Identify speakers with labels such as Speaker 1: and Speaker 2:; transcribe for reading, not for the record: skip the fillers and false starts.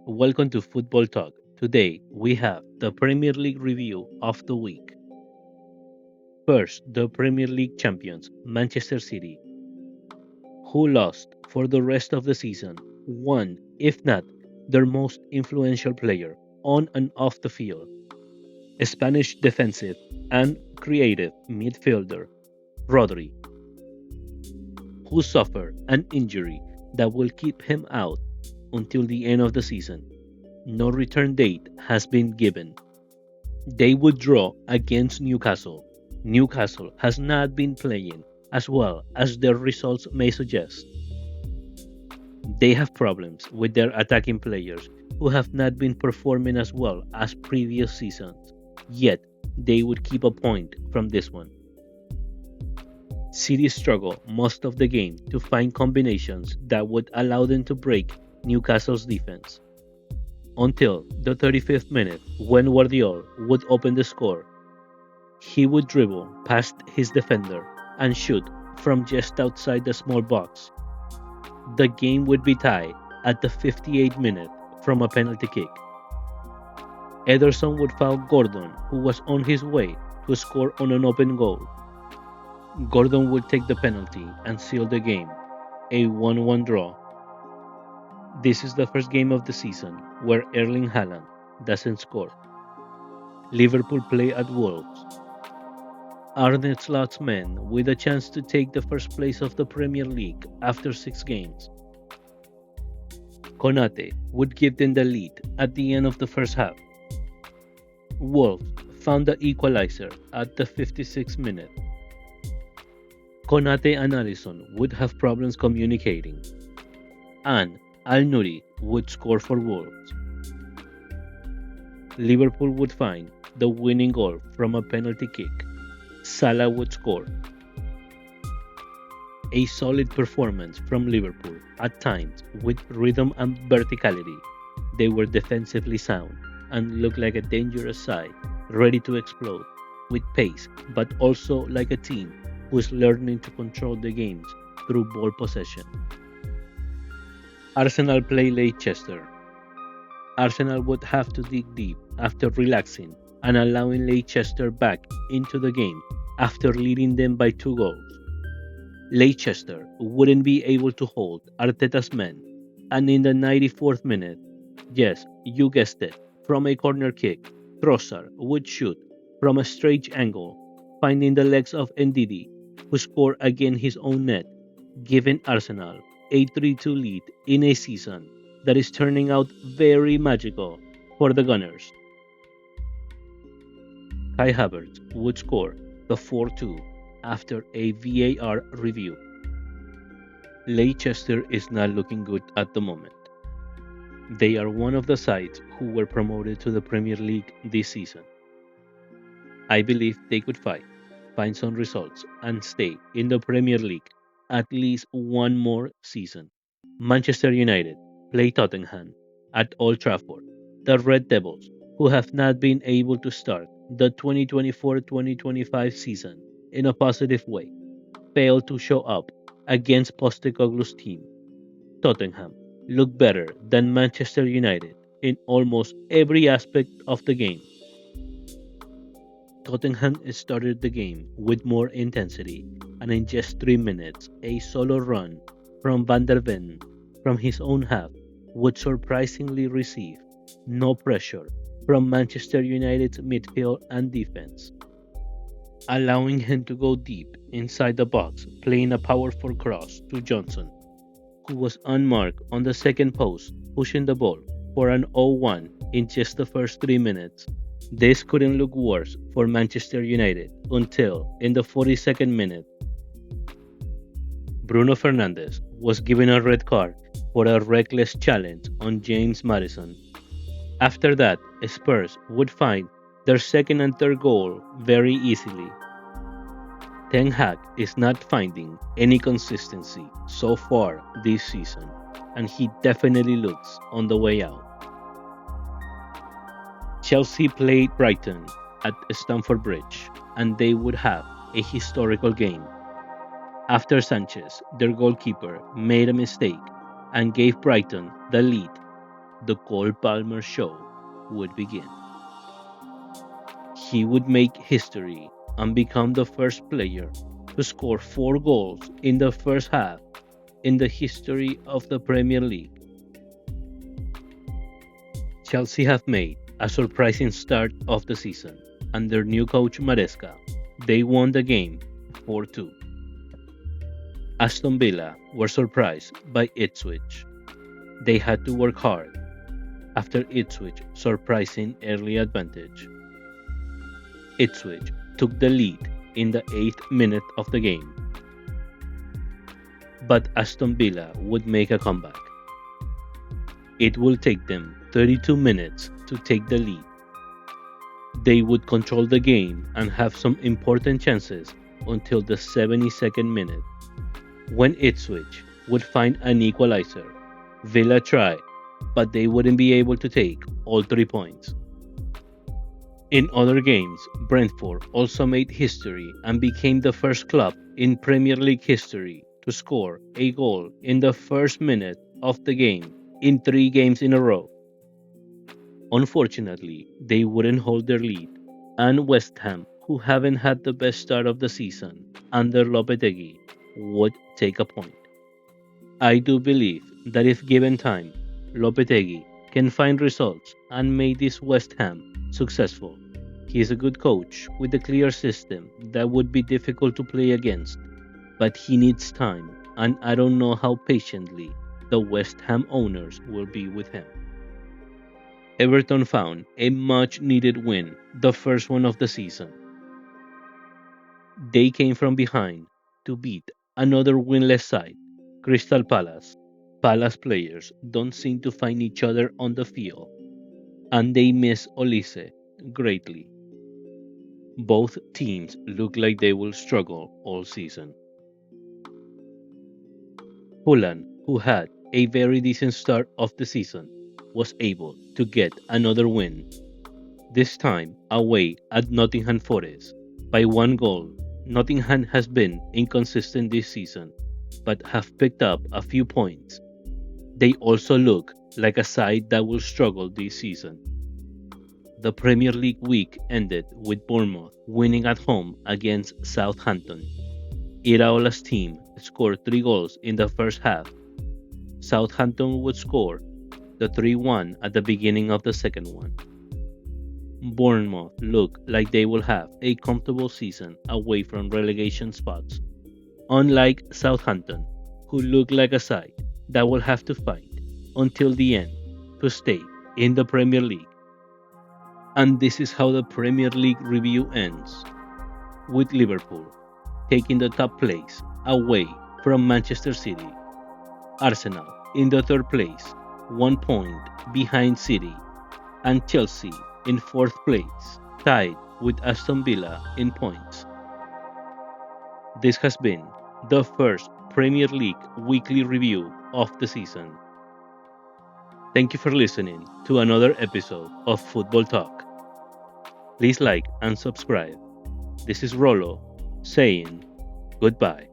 Speaker 1: Welcome to Football Talk. Today we have the Premier League review of the week. First, the Premier League champions, Manchester City, who lost for the rest of the season, one, if not their most influential player on and off the field, a Spanish defensive and creative midfielder, Rodri, who suffered an injury that will keep him out until the end of the season. No return date has been given. They would draw against Newcastle. Newcastle has not been playing as well as their results may suggest. They have problems with their attacking players who have not been performing as well as previous seasons. Yet, they would keep a point from this one. City struggled most of the game to find combinations that would allow them to break Newcastle's defense until the 35th minute when Guardiola would open the score. He would dribble past his defender and shoot from just outside the small box. The game would be tied at the 58th minute from a penalty kick. Ederson would foul Gordon, who was on his way to score on an open goal. Gordon would take the penalty and seal the game, a 1-1 draw. This is the first game of the season where Erling Haaland doesn't score. Liverpool play at Wolves. Arne Slot's men with a chance to take the first place of the Premier League after 6 games. Konate would give them the lead at the end of the first half. Wolves found the equalizer at the 56th minute. Konate and Alisson would have problems communicating, and Al Nuri would score for Wolves. Liverpool would find the winning goal from a penalty kick. Salah would score. A solid performance from Liverpool at times with rhythm and verticality. They were defensively sound and looked like a dangerous side, ready to explode, with pace, but also like a team who is learning to control the games through ball possession. Arsenal play Leicester. Arsenal would have to dig deep after relaxing and allowing Leicester back into the game after leading them by 2 goals. Leicester wouldn't be able to hold Arteta's men, and in the 94th minute, yes, you guessed it, from a corner kick, Trossard would shoot from a strange angle, finding the legs of Ndidi, who scored again his own net, giving Arsenal a 3-2 lead in a season that is turning out very magical for the Gunners. Kai Havertz would score the 4-2 after a VAR review. Leicester is not looking good at the moment. They are one of the sides who were promoted to the Premier League this season. I believe they could find some results, and stay in the Premier League at least one more season. Manchester United play Tottenham at Old Trafford. The Red Devils, who have not been able to start the 2024-2025 season in a positive way, failed to show up against Postecoglou's team. Tottenham looked better than Manchester United in almost every aspect of the game. Tottenham started the game with more intensity, and in just 3 minutes, a solo run from Van der Ven from his own half would surprisingly receive no pressure from Manchester United's midfield and defense, allowing him to go deep inside the box, playing a powerful cross to Johnson, who was unmarked on the second post, pushing the ball for an 0-1 in just the first 3 minutes. This couldn't look worse for Manchester United until, in the 42nd minute, Bruno Fernandes was given a red card for a reckless challenge on James Maddison. After that, Spurs would find their second and third goal very easily. Ten Hag is not finding any consistency so far this season, and he definitely looks on the way out. Chelsea played Brighton at Stamford Bridge, and they would have a historical game. After Sanchez, their goalkeeper, made a mistake and gave Brighton the lead, the Cole Palmer show would begin. He would make history and become the first player to score 4 goals in the first half in the history of the Premier League. Chelsea have made a surprising start of the season under new coach Maresca. They won the game 4-2. Aston Villa were surprised by Ipswich. They had to work hard after Ipswich's surprising early advantage. Ipswich took the lead in the 8th minute of the game, but Aston Villa would make a comeback. It will take them 32 minutes to take the lead. They would control the game and have some important chances until the 72nd minute, when Ipswich would find an equalizer. Villa tried, but they wouldn't be able to take all 3 points. In other games, Brentford also made history and became the first club in Premier League history to score a goal in the first minute of the game in 3 games in a row. Unfortunately, they wouldn't hold their lead, and West Ham, who haven't had the best start of the season under Lopetegui, would take a point. I do believe that if given time, Lopetegui can find results and make this West Ham successful. He is a good coach with a clear system that would be difficult to play against, but he needs time, and I don't know how patiently the West Ham owners will be with him. Everton found a much needed win, the first one of the season. They came from behind to beat another winless side, Crystal Palace. Palace players don't seem to find each other on the field, and they miss Olise greatly. Both teams look like they will struggle all season. Fulham, who had a very decent start of the season, was able to get another win, this time away at Nottingham Forest by 1 goal. Nottingham has been inconsistent this season, but have picked up a few points. They also look like a side that will struggle this season. The Premier League week ended with Bournemouth winning at home against Southampton. Iraola's team scored 3 goals in the first half. Southampton would score the 3-1 at the beginning of the second one. Bournemouth look like they will have a comfortable season away from relegation spots, unlike Southampton, who look like a side that will have to fight until the end to stay in the Premier League. And this is how the Premier League review ends, with Liverpool taking the top place away from Manchester City. Arsenal in the 3rd place, 1 point behind City, and Chelsea in 4th place, tied with Aston Villa in points. This has been the first Premier League weekly review of the season. Thank you for listening to another episode of Football Talk. Please like and subscribe. This is Rolo saying goodbye.